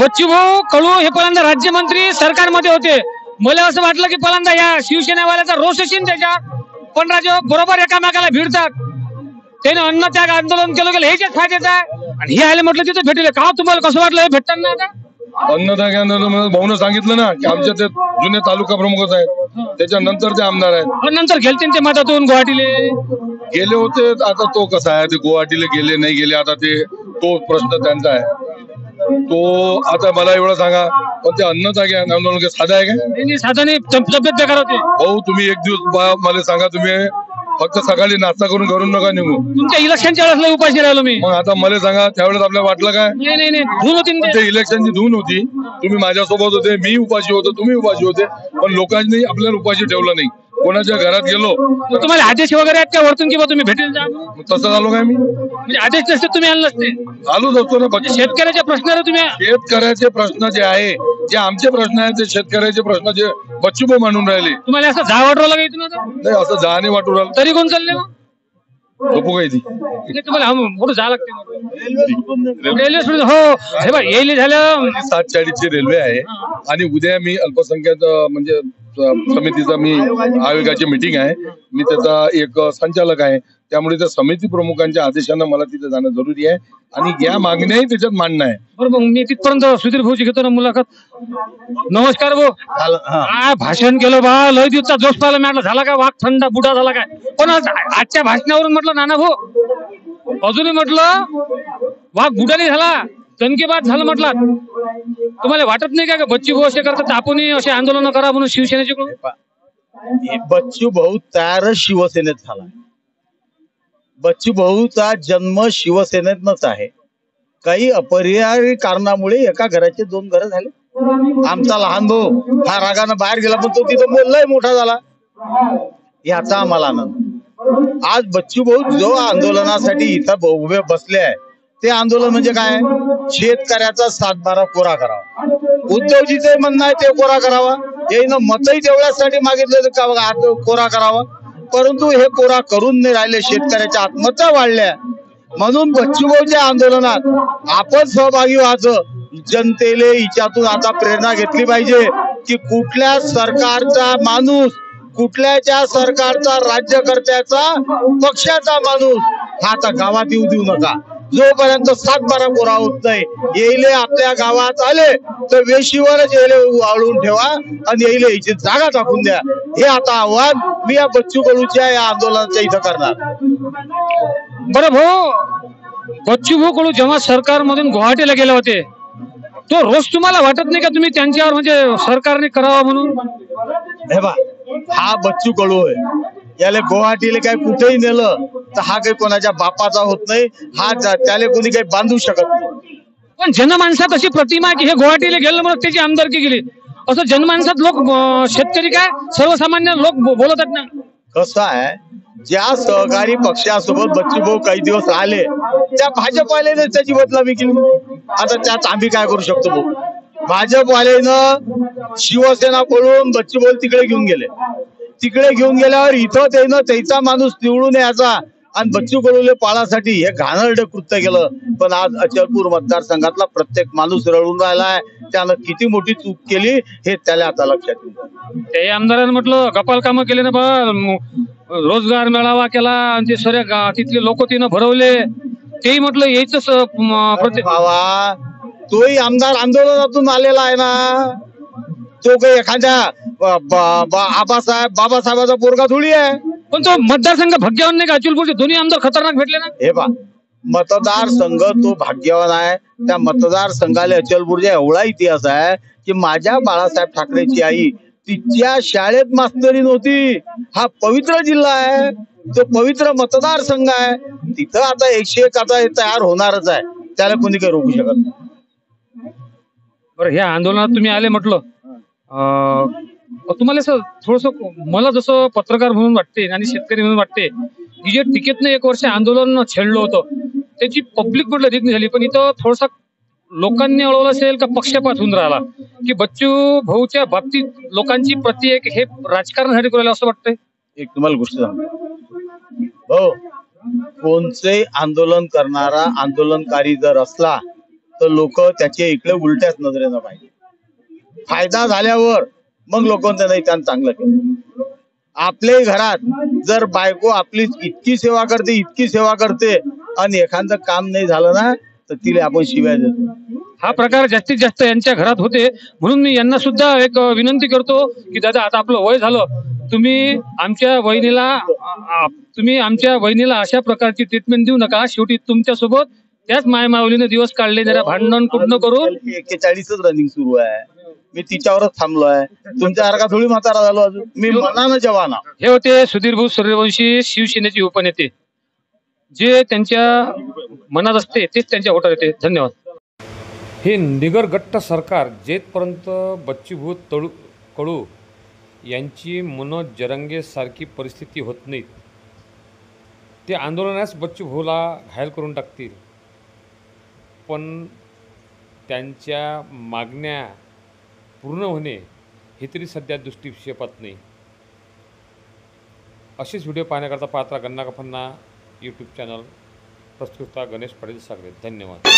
बच्चूभाऊ कडू हे पहिल्यांदा राज्यमंत्री सरकारमध्ये होते. मला असं वाटलं की पहिल्यांदा या शिवसेनेवाल्याचा रोष असेल त्याच्या, पण राजे बरोबर एकामेकाला भिडतात. त्याने अन्न त्याग आंदोलन केलं हे जे फायद्याचं आहे. आणि हे आले म्हटलं तिथे भेटले का तुम्हाला कसं वाटलं हे भेटताना आता? अन्नदाग आंदोलन भाऊनं सांगितलं ना की आमच्या ते जुने तालुका प्रमुखच आहेत, त्याच्यानंतर ते आमदार आहेत. पण नंतर गेलते ते मधातून गुवाहाटीले गेले होते. आता तो कसा आहे, ते गुवाहाटीला गेले नाही गेले आता ते तो प्रश्न त्यांचा आहे. तो आता मला एवढं सांगा, पण ते अन्नदाग आंदोलन काय साधा आहे का? साधा नाही, तब्येत बेकार होते. भाऊ तुम्ही एक दिवस मला सांगा, तुम्ही फक्त सकाळी नाश्ता करून घरून नका निघू. तुमच्या इलेक्शनच्या वेळेस उपाशी राहिलो मी. मग आता मला सांगा, त्यावेळेस आपल्याला वाटलं काय? नाही धून होती ते इलेक्शनची धून होती. तुम्ही माझ्यासोबत होते, मी उपाशी होतो, तुम्ही उपाशी होते, पण लोकांनी आपल्याला उपाशी ठेवलं नाही. कोणाच्या घरात गेलो तुम्हाला आदेश वगैरे आहेत का वरतून किंवा तुम्ही भेटेल जा? तसं झालो काय मी? म्हणजे आदेश नसते तुम्ही आले नसते? आलोच असतो ना. शेतकऱ्याच्या प्रश्नाला तुम्ही शेतकऱ्याचे प्रश्न जे आहे, जे आमचे प्रश्न आहेत, ते शेतकऱ्याचे प्रश्न जे बच्चूभाऊ मांडून राहिले. तुम्हाला असं जा वाटवलं का इथून आता? नाही, असं जाणे वाटून राहिलं. तरी कोण चालले मग? झोपू काय ती तुम्हाला पुढे जा लागते रेल्वे सोडून. हो हे बघ येईल झालं 7:40 ची रेल्वे आहे. आणि उद्या मी अल्पसंख्याक म्हणजे समितीचा मी आयोगाची मीटिंग आहे. मी त्याचा एक संचालक आहे. त्यामुळे त्या समिती प्रमुखांच्या आदेशानं मला तिथे जाणं जरुरी आहे आणि या मागण्याही त्याच्यात मांडणं आहे. बरोबर. मग मी तिथपर्यंत सुधीर भाऊची घेतो ना मुलाखत. नमस्कार भाऊ. काय भाषण केलं बा, लय दिवसचा जोश पाहायला मिळाला. झाला काय वाघ थंड बुडा झाला काय? पण आजच्या भाषणावरून म्हटलं नाना भाऊ, अजूनही म्हटलं वाघ बुडा नाही झाला, दणकेबाज झालं म्हटलं. तुम्हाला वाटत नाही का बच्चू भाऊ असे करतात, आपणही असे आंदोलन करा म्हणून शिवसेनेचे? बच्चू भाऊ तयारच शिवसेनेत झाला. बच्चू भाऊचा जन्म शिवसेनेतनच आहे. काही अपरिहार्य कारणामुळे एका घराचे 2 घरं झाले. आमचा लहान भाऊ हा रागानं बाहेर गेला, पण तो तिथं बोललाय मोठा झाला. याचा आम्हाला आनंद. आज बच्चू भाऊ जो आंदोलनासाठी इथं उभे बसले आहे, ते आंदोलन म्हणजे काय? शेतकऱ्याचा 7-12 कोरा करावा. उद्धवजीचं म्हणणं आहे ते कोरा करावा. यानं मतही तेवढ्यासाठी मागितलं का कोरा करावा, परंतु हे कोरा करून नाही राहिले. शेतकऱ्याच्या आत्महत्या वाढल्या. म्हणून बच्चूभाऊच्या आंदोलनात आपण सहभागी व्हायचं. जनतेले हिच्यातून आता प्रेरणा घेतली पाहिजे की कुठल्या सरकारचा माणूस, कुठल्याच्या सरकारचा राज्यकर्त्याचा पक्षाचा माणूस हा आता गावात येऊ देऊ नका. जोपर्यंत 7-12 कोरा होत नाही, येईले आपल्या गावात आले तर वेशीवरच येईले वाळून ठेवा आणि येईले हिची जागा टाकून द्या. हे आता आव्हान मी या बच्चू कडूच्या या आंदोलनाच्या इथं करणार. बरं भाऊ, बच्चू भाऊ कडू जेव्हा सरकारमधून गुवाहाटीला गेले होते, तो रोज तुम्हाला वाटत नाही का तुम्ही त्यांच्यावर म्हणजे सरकारने करावा म्हणून? हे बा, हा बच्चू कडू आहे. याला गुवाहाटीला काय कुठेही नेलं तर हा काही कोणाच्या बापाचा होत नाही. हा त्याला कोणी काही बांधू शकत नाही. पण जनमानसात अशी प्रतिमा आहे की हे गुवाहाटीला गेलं म्हणून त्याची आमदारकी गेली, असं जनमानसात लोक शेतकरी काय सर्वसामान्य लोक बोलतात ना. कसं आहे, ज्या सहकारी पक्षासोबत बच्चू भाऊ काही दिवस आले त्या भाजपवाल्याने त्याची बदनामी केली. आता त्यात आम्ही काय करू शकतो भाऊ? भाजपवाल्यानं शिवसेना पळून बच्चू भाऊ तिकडे घेऊन गेले. तिकडे घेऊन गेल्यावर इथं त्यानं त्याचा माणूस निवडून यायचा आणि बच्चू कडूले पाळासाठी हे घाणेरडं कृत्य केलं. पण आज अचलपूर मतदारसंघातला प्रत्येक माणूस रडून राहिलाय. त्यानं किती मोठी चूक केली हे त्याला आता लक्षात येईल. ते आमदारांनी म्हटलं गपाल कामं केले ना बा, रोजगार मेळावा केला आणि ते सगळ्या तिथले लोक तिनं भरवले. तेही म्हटलं यायच भावा, तोही आमदार आंदोलनातून आलेला आहे ना. तो काही एखाद्या बाबासाहेबाचा पोरगा थोडी आहे. पण तो मतदारसंघ भाग्यवान नाही का? अचलपूरचे दोन्ही आमदार खतरनाक भेटले ना. हे बा, मतदारसंघ तो भाग्यवान आहे. त्या मतदारसंघाला अचलपूरचा एवढा इतिहास आहे की माझ्या बाळासाहेब ठाकरेची आई तिच्या शाळेत मास्तरी नव्हती. हा पवित्र जिल्हा आहे, तो पवित्र मतदारसंघ आहे. तिथं आता 101 आता हे तयार होणारच आहे. त्याला कोणी काही रोखू शकत नाही. बरं, ह्या आंदोलनात तुम्ही आले म्हटलं, तुम्हाला असं थोडस मला जसं पत्रकार म्हणून वाटते आणि शेतकरी म्हणून वाटते की जे टिकेतनं 1 वर्ष आंदोलन छेडलं होतं त्याची पब्लिक म्हटलं देखणी झाली, पण इथं थोडसा लोकांनी अळवलं असेल का पक्षपात होऊन राहिला की बच्चू भाऊच्या बाबतीत लोकांची प्रति एक हे राजकारणासाठी करायला असं वाटतंय? एक तुम्हाला गोष्ट सांगतो हो, कोणते आंदोलन करणारा आंदोलनकारी जर असला तर लोक त्याचे इकडे उलट्याच नजरेनं पाहिजे. फायदा झाल्यावर मग लोक नाही त्यांना चांगलं केलं. आपल्या घरात जर बायको आपली इतकी सेवा करते आणि एखादं काम नाही झालं ना तर तिला आपण शिव्या देतो. हा प्रकार जास्तीत जास्त यांच्या घरात होते. म्हणून मी यांना सुद्धा एक विनंती करतो की दादा, आता आपलं वय झालं, तुम्ही आमच्या वहिनीला अशा प्रकारची ट्रीटमेंट देऊ नका. शेवटी तुमच्या सोबत त्याच मायमाऊलीने दिवस काढले. जरा भांडण कुठनं करून 41 रनिंग सुरू आहे. मी तिच्यावरच थांबलोय. तुमच्यासारखा थोडी म्हातारा झालो अजून. मी मनानं जवान आहे. हे होते सुधीर भाऊ सूर्यवंशी, शिवसेनेचे उपनेते. जे त्यांच्या मनात असते तेच त्यांच्या होटात येते. धन्यवाद. हे निगरगट्ट सरकार जेथपर्यंत बच्चूभाऊ कडू यांची मनोज जरंगेसारखी परिस्थिती होत नाही, ते आंदोलनास बच्चूभाऊला घायल करून टाकतील. पण त्यांच्या मागण्या पूर्ण होणे हे तरी सध्या दृष्टिक्षेपात नाही. असेच व्हिडिओ पाहण्याकरता पात्रा गन्ना कफन्ना यूट्यूब चॅनल. प्रस्तुतता गणेश पाटील सागरे. धन्यवाद.